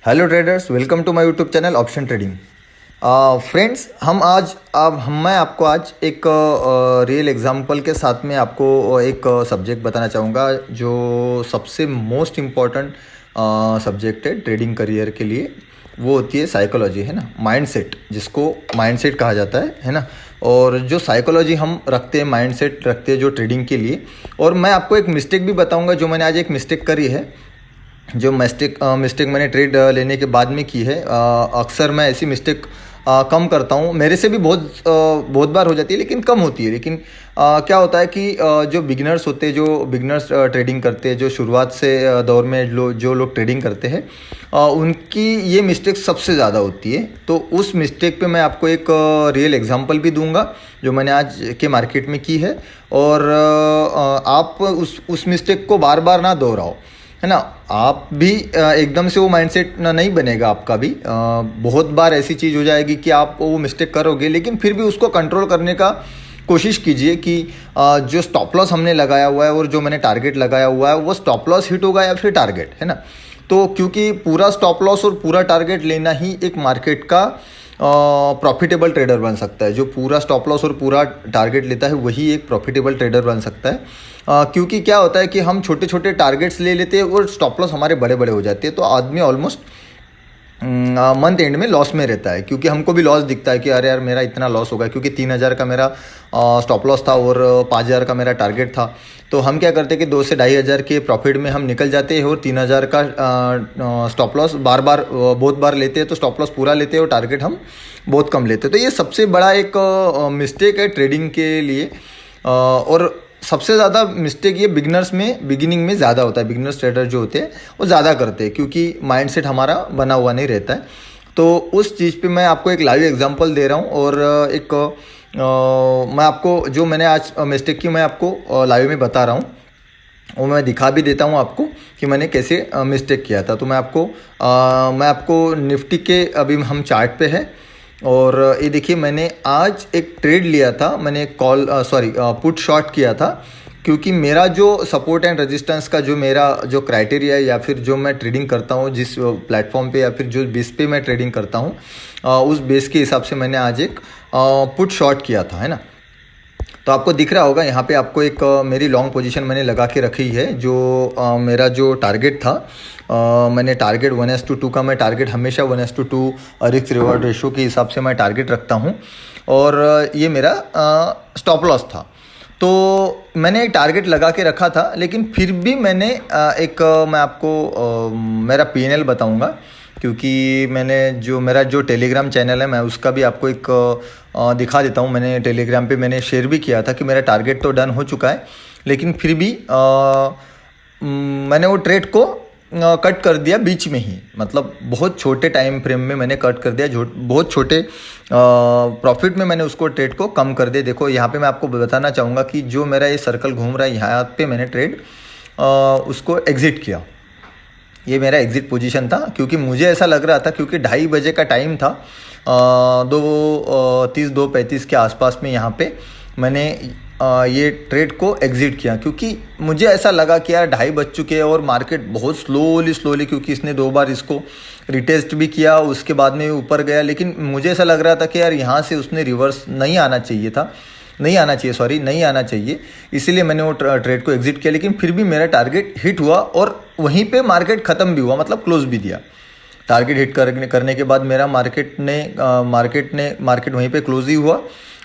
Hello traders, welcome to my YouTube channel option trading. Friends, मैं आपको आज एक रियल एग्जांपल के साथ में आपको एक सब्जेक्ट बताना चाहूँगा जो सबसे मोस्ट इम्पॉर्टेंट सब्जेक्ट है ट्रेडिंग करियर के लिए। वो होती है साइकोलॉजी, है ना, माइंडसेट, जिसको माइंडसेट कहा जाता है ना। और जो साइकोलॉजी हम रखते हैं, माइंडसेट रखते हैं जो ट्रेडिंग के लिए। और मैं आपको एक मिस्टेक भी बताऊंगा जो मैंने आज एक मिस्टेक करी है, जो मिस्टेक मैंने ट्रेड लेने के बाद में की है। अक्सर मैं ऐसी मिस्टेक कम करता हूँ, मेरे से भी बहुत बार हो जाती है लेकिन कम होती है। लेकिन क्या होता है कि जो बिगिनर्स होते हैं, जो बिगिनर्स ट्रेडिंग करते हैं, जो शुरुआत से दौर में जो लोग ट्रेडिंग करते हैं, उनकी ये मिस्टेक सबसे ज़्यादा होती है। तो उस मिस्टेक पे मैं आपको एक रियल एग्जांपल भी दूंगा जो मैंने आज के मार्केट में की है। और आप उस मिस्टेक को बार बार ना दोहराओ, है ना। आप भी एकदम से वो माइंडसेट नहीं बनेगा आपका भी। बहुत बार ऐसी चीज़ हो जाएगी कि आप वो मिस्टेक करोगे, लेकिन फिर भी उसको कंट्रोल करने का कोशिश कीजिए कि जो स्टॉप लॉस हमने लगाया हुआ है और जो मैंने टारगेट लगाया हुआ है वो स्टॉप लॉस हिट होगा या फिर टारगेट, है ना। तो क्योंकि पूरा स्टॉप लॉस और पूरा टारगेट लेना ही एक मार्केट का प्रॉफिटेबल ट्रेडर बन सकता है। जो पूरा स्टॉप लॉस और पूरा टारगेट लेता है वही एक प्रॉफिटेबल ट्रेडर बन सकता है। क्योंकि क्या होता है कि हम छोटे छोटे टारगेट्स ले लेते हैं और स्टॉप लॉस हमारे बड़े बड़े हो जाते हैं, तो आदमी ऑलमोस्ट मंथ एंड में लॉस में रहता है। क्योंकि हमको भी लॉस दिखता है कि अरे यार मेरा इतना लॉस होगा, क्योंकि 3,000 का मेरा स्टॉप लॉस था और 5,000 का मेरा टारगेट था। तो हम क्या करते हैं कि 2 से 2,500 के प्रॉफिट में हम निकल जाते हैं और 3,000 का स्टॉप लॉस बहुत बार लेते हैं। तो स्टॉप लॉस पूरा लेते हैं और टारगेट हम बहुत कम लेते हैं। तो ये सबसे बड़ा एक मिस्टेक है ट्रेडिंग के लिए। और सबसे ज़्यादा मिस्टेक ये बिगिनिंग में ज़्यादा होता है। बिगिनर्स ट्रेडर जो होते हैं वो ज़्यादा करते हैं क्योंकि माइंडसेट हमारा बना हुआ नहीं रहता है। तो उस चीज़ पे मैं आपको एक लाइव एग्जांपल दे रहा हूँ। और मैं आपको जो मैंने आज मिस्टेक की मैं आपको लाइव में बता रहा हूँ, वो मैं दिखा भी देता हूँ आपको कि मैंने कैसे मिस्टेक किया था। तो मैं आपको निफ्टी के अभी हम चार्ट पे है और ये देखिए, मैंने आज एक ट्रेड लिया था। मैंने पुट शॉर्ट किया था क्योंकि मेरा जो सपोर्ट एंड रेजिस्टेंस का जो क्राइटेरिया है या फिर जो मैं ट्रेडिंग करता हूँ जिस प्लेटफॉर्म पे या फिर जो बेस पे मैं ट्रेडिंग करता हूँ, उस बेस के हिसाब से मैंने आज एक पुट शॉर्ट किया था, है ना। तो आपको दिख रहा होगा यहाँ पे आपको एक मेरी लॉन्ग पोजीशन मैंने लगा के रखी है। जो मेरा जो टारगेट था, मैंने टारगेट 1:2 का, मैं टारगेट हमेशा 1:2 रिस्क रिवॉर्ड रेशो के हिसाब से मैं टारगेट रखता हूँ। और ये मेरा स्टॉप लॉस था। तो मैंने एक टारगेट लगा के रखा था, लेकिन फिर भी मैंने मैं आपको मेरा P&L बताऊँगा क्योंकि मेरा जो टेलीग्राम चैनल है मैं उसका भी आपको एक दिखा देता हूँ। मैंने टेलीग्राम पे मैंने शेयर भी किया था कि मेरा टारगेट तो डन हो चुका है, लेकिन फिर भी मैंने वो ट्रेड को कट कर दिया बीच में ही। मतलब बहुत छोटे टाइम फ्रेम में मैंने कट कर दिया, बहुत छोटे प्रॉफिट में मैंने उसको ट्रेड को कम कर दिया। देखो यहाँ पे मैं आपको बताना चाहूँगा कि जो मेरा ये सर्कल घूम रहा है यहाँ पे मैंने ट्रेड उसको एग्जिट किया। ये मेरा एग्जिट पोजीशन था क्योंकि मुझे ऐसा लग रहा था, क्योंकि 2:30 बजे का टाइम था, 2:30 2:35 के आसपास में यहाँ पे मैंने ये ट्रेड को एग्जिट किया। क्योंकि मुझे ऐसा लगा कि यार 2:30 बज चुके हैं और मार्केट बहुत स्लोली, क्योंकि इसने 2 बार इसको रिटेस्ट भी किया, उसके बाद में ऊपर गया। लेकिन मुझे ऐसा लग रहा था कि यार यहाँ से उसने रिवर्स नहीं आना चाहिए, इसीलिए मैंने वो ट्रेड को एग्जिट किया। लेकिन फिर भी मेरा टारगेट हिट हुआ और वहीं पे मार्केट ख़त्म भी हुआ, मतलब क्लोज भी दिया। टारगेट हिट करने के बाद मेरा मार्केट वहीं पे क्लोज ही हुआ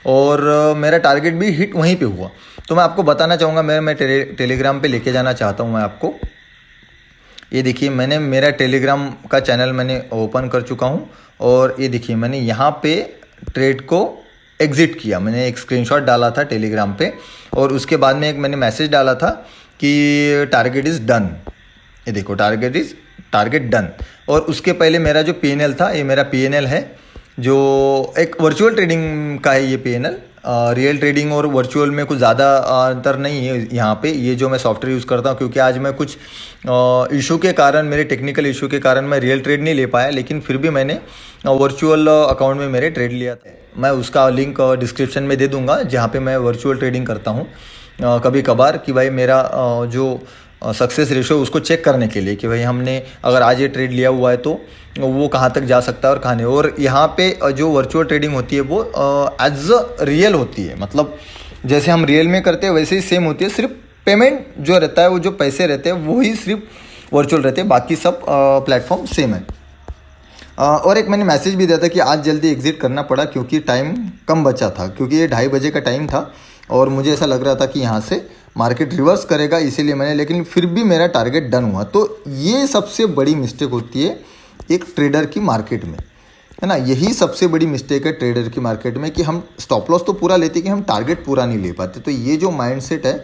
और मेरा टारगेट भी हिट वहीं पे हुआ। तो मैं आपको बताना चाहूँगा, मैं टेलीग्राम पे लेके जाना चाहता हूँ मैं आपको। ये देखिए, मैंने मेरा टेलीग्राम का चैनल मैंने ओपन कर चुका हूँ और ये देखिए मैंने यहाँ पे ट्रेड को एग्जिट किया। मैंने एक स्क्रीनशॉट डाला था टेलीग्राम पे और उसके बाद में एक मैंने मैसेज डाला था कि टारगेट इज़ डन। ये देखो, टारगेट डन। और उसके पहले मेरा जो P&L था, ये मेरा P&L है जो एक वर्चुअल ट्रेडिंग का है। ये P&L रियल ट्रेडिंग और वर्चुअल में कुछ ज़्यादा अंतर नहीं है यहाँ पे। ये जो मैं सॉफ्टवेयर यूज़ करता हूँ, क्योंकि आज मैं कुछ इशू के कारण, मेरे टेक्निकल इशू के कारण मैं रियल ट्रेड नहीं ले पाया, लेकिन फिर भी मैंने वर्चुअल अकाउंट में मेरे ट्रेड लिया था। मैं उसका लिंक डिस्क्रिप्शन में दे दूँगा जहाँ पे मैं वर्चुअल ट्रेडिंग करता हूँ कभी कभार, कि भाई मेरा जो सक्सेस रेशो उसको चेक करने के लिए कि भाई हमने अगर आज ये ट्रेड लिया हुआ है तो वो कहाँ तक जा सकता है और कहाँ नहीं। और यहाँ पे जो वर्चुअल ट्रेडिंग होती है वो एज अ रियल होती है, मतलब जैसे हम रियल में करते हैं वैसे ही सेम होती है, सिर्फ पेमेंट जो रहता है वो जो पैसे रहते हैं वो ही सिर्फ वर्चुअल रहते हैं, बाकी सब प्लेटफॉर्म सेम है। और एक मैंने मैसेज भी दिया था कि आज जल्दी एग्ज़िट करना पड़ा क्योंकि टाइम कम बचा था, क्योंकि ये 2:30 बजे का टाइम था और मुझे ऐसा लग रहा था कि यहाँ से मार्केट रिवर्स करेगा, इसीलिए मैंने, लेकिन फिर भी मेरा टारगेट डन हुआ। तो ये सबसे बड़ी मिस्टेक होती है एक ट्रेडर की मार्केट में, है ना। यही सबसे बड़ी मिस्टेक है ट्रेडर की मार्केट में कि हम स्टॉप लॉस तो पूरा लेते कि हम टारगेट पूरा नहीं ले पाते। तो ये जो माइंडसेट है,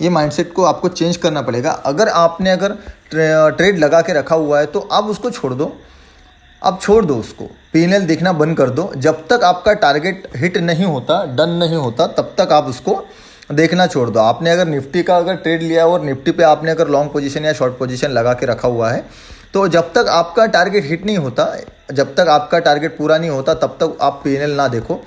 ये माइंडसेट को आपको चेंज करना पड़ेगा। अगर ट्रेड लगा के रखा हुआ है तो आप उसको छोड़ दो, आप छोड़ दो उसको, P&L देखना बंद कर दो। जब तक आपका टारगेट हिट नहीं होता, डन नहीं होता, तब तक आप उसको देखना छोड़ दो। आपने अगर निफ्टी का अगर ट्रेड लिया और निफ्टी पे आपने अगर लॉन्ग पोजीशन या शॉर्ट पोजीशन लगा के रखा हुआ है, तो जब तक आपका टारगेट हिट नहीं होता, जब तक आपका टारगेट पूरा नहीं होता, तब तक आप P&L ना देखो।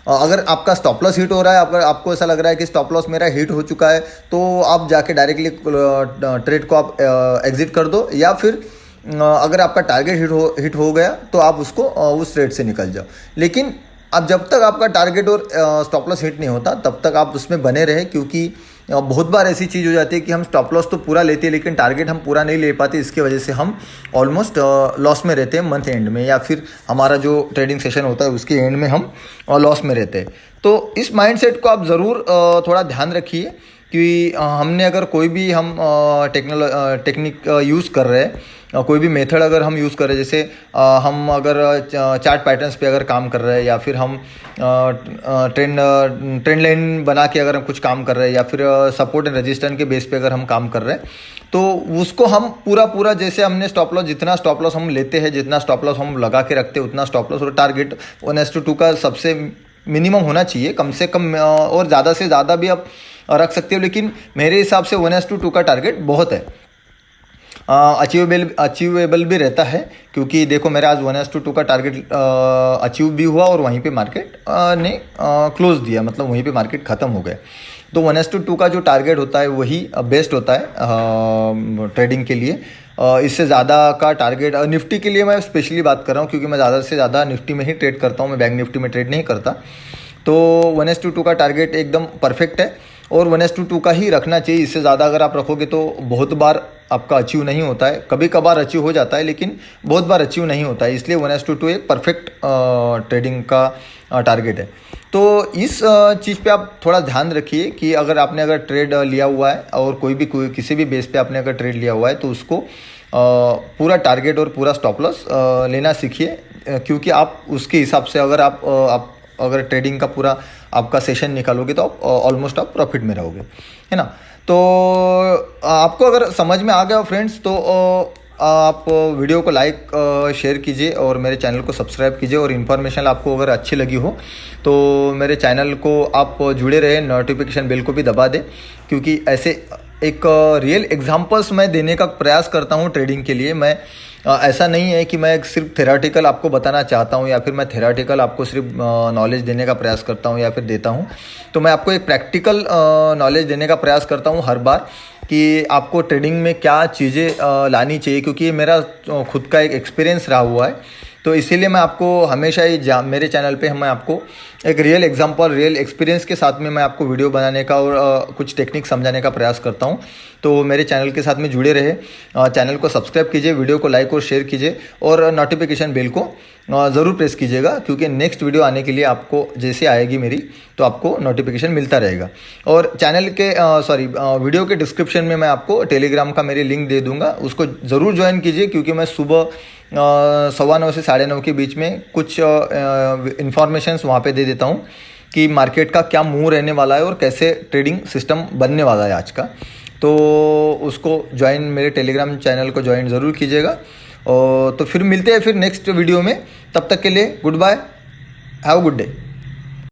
अगर आपका स्टॉप लॉस हिट हो रहा है, अगर आपको ऐसा लग रहा है कि स्टॉप लॉस मेरा हिट हो चुका है, तो आप जाके डायरेक्टली ट्रेड को आप एग्जिट कर दो, या फिर अगर आपका टारगेट हिट हो गया तो आप उसको उस ट्रेड से निकल जाओ। लेकिन अब जब तक आपका टारगेट और स्टॉप लॉस हिट नहीं होता तब तक आप उसमें बने रहे, क्योंकि बहुत बार ऐसी चीज़ हो जाती है कि हम स्टॉप लॉस तो पूरा लेते हैं लेकिन टारगेट हम पूरा नहीं ले पाते। इसकी वजह से हम ऑलमोस्ट लॉस में रहते हैं मंथ एंड में, या फिर हमारा जो ट्रेडिंग सेशन होता है उसके एंड में हम लॉस में रहते हैं। तो इस माइंडसेट को आप ज़रूर थोड़ा ध्यान रखिए कि हमने अगर कोई भी हम टेक्निक यूज़ कर रहे हैं, कोई भी मेथड अगर हम यूज़ करें, जैसे हम अगर चार्ट पैटर्न्स पे अगर काम कर रहे हैं, या फिर हम ट्रेंड लाइन बना के अगर हम कुछ काम कर रहे हैं, या फिर सपोर्ट एंड रेजिस्टेंस के बेस पे अगर हम काम कर रहे हैं, तो उसको हम पूरा जैसे हमने स्टॉप लॉस, जितना स्टॉप लॉस हम लेते हैं, जितना स्टॉप लॉस हम लगा के रखते हैं, उतना स्टॉप लॉस और टारगेट 1:2 का सबसे मिनिमम होना चाहिए, कम से कम। और ज़्यादा से ज़्यादा भी आप रख सकते हो, लेकिन मेरे हिसाब से 1:2 का टारगेट बहुत है। अचीवेबल भी रहता है, क्योंकि देखो मेरा आज 1:2 का टारगेट अचीव भी हुआ और वहीं पे मार्केट ने क्लोज दिया, मतलब वहीं पे मार्केट ख़त्म हो गया। तो 1:2 का जो टारगेट होता है वही बेस्ट होता है ट्रेडिंग के लिए। इससे ज़्यादा का टारगेट निफ्टी के लिए मैं स्पेशली बात कर रहा हूँ, क्योंकि मैं ज़्यादा से ज़्यादा निफ्टी में ही ट्रेड करता हूँ, मैं बैंक निफ्टी में ट्रेड नहीं करता। तो 1:2 का टारगेट एकदम परफेक्ट है और 1:2 का ही रखना चाहिए। इससे ज़्यादा अगर आप रखोगे तो बहुत बार आपका अचीव नहीं होता है, कभी कभार अचीव हो जाता है लेकिन बहुत बार अचीव नहीं होता है। इसलिए 1:2 एक परफेक्ट ट्रेडिंग का टारगेट है। तो इस चीज़ पे आप थोड़ा ध्यान रखिए कि अगर ट्रेड लिया हुआ है और कोई किसी भी बेस पे आपने अगर ट्रेड लिया हुआ है, तो उसको पूरा टारगेट और पूरा स्टॉप लॉस लेना सीखिए, क्योंकि आप उसके हिसाब से अगर ट्रेडिंग का पूरा आपका सेशन निकालोगे तो आप ऑलमोस्ट आप प्रॉफिट में रहोगे, है ना। तो आपको अगर समझ में आ गया फ्रेंड्स, तो आप वीडियो को लाइक शेयर कीजिए और मेरे चैनल को सब्सक्राइब कीजिए। और इन्फॉर्मेशन आपको अगर अच्छी लगी हो तो मेरे चैनल को आप जुड़े रहे, नोटिफिकेशन बेल को भी दबा दें, क्योंकि ऐसे एक रियल एग्जांपल्स मैं देने का प्रयास करता हूँ ट्रेडिंग के लिए। मैं ऐसा नहीं है कि मैं सिर्फ थेराटिकल आपको बताना चाहता हूँ, या फिर मैं थेराटिकल आपको सिर्फ नॉलेज देने का प्रयास करता हूँ या फिर देता हूँ। तो मैं आपको एक प्रैक्टिकल नॉलेज देने का प्रयास करता हूँ हर बार, कि आपको ट्रेडिंग में क्या चीज़ें लानी चाहिए, क्योंकि ये मेरा खुद का एक एक्सपीरियंस रहा हुआ है। तो इसीलिए मैं आपको हमेशा ही मेरे चैनल पे मैं आपको एक रियल एग्जांपल, रियल एक्सपीरियंस के साथ में मैं आपको वीडियो बनाने का और कुछ टेक्निक समझाने का प्रयास करता हूं। तो मेरे चैनल के साथ में जुड़े रहे, चैनल को सब्सक्राइब कीजिए, वीडियो को लाइक और शेयर कीजिए, और नोटिफिकेशन बेल को ज़रूर प्रेस कीजिएगा, क्योंकि नेक्स्ट वीडियो आने के लिए आपको जैसे आएगी मेरी, तो आपको नोटिफिकेशन मिलता रहेगा। और चैनल के वीडियो के डिस्क्रिप्शन में मैं आपको टेलीग्राम का मेरी लिंक दे दूंगा, उसको ज़रूर ज्वाइन कीजिए, क्योंकि मैं सुबह 9:15 से 9:30 के बीच में कुछ इन्फॉर्मेशंस वहाँ पे दे देता हूँ कि मार्केट का क्या मूव रहने वाला है और कैसे ट्रेडिंग सिस्टम बनने वाला है आज का। तो उसको ज्वाइन, मेरे टेलीग्राम चैनल को ज्वाइन ज़रूर कीजिएगा। और तो फिर मिलते हैं फिर नेक्स्ट वीडियो में, तब तक के लिए good bye, have a good day.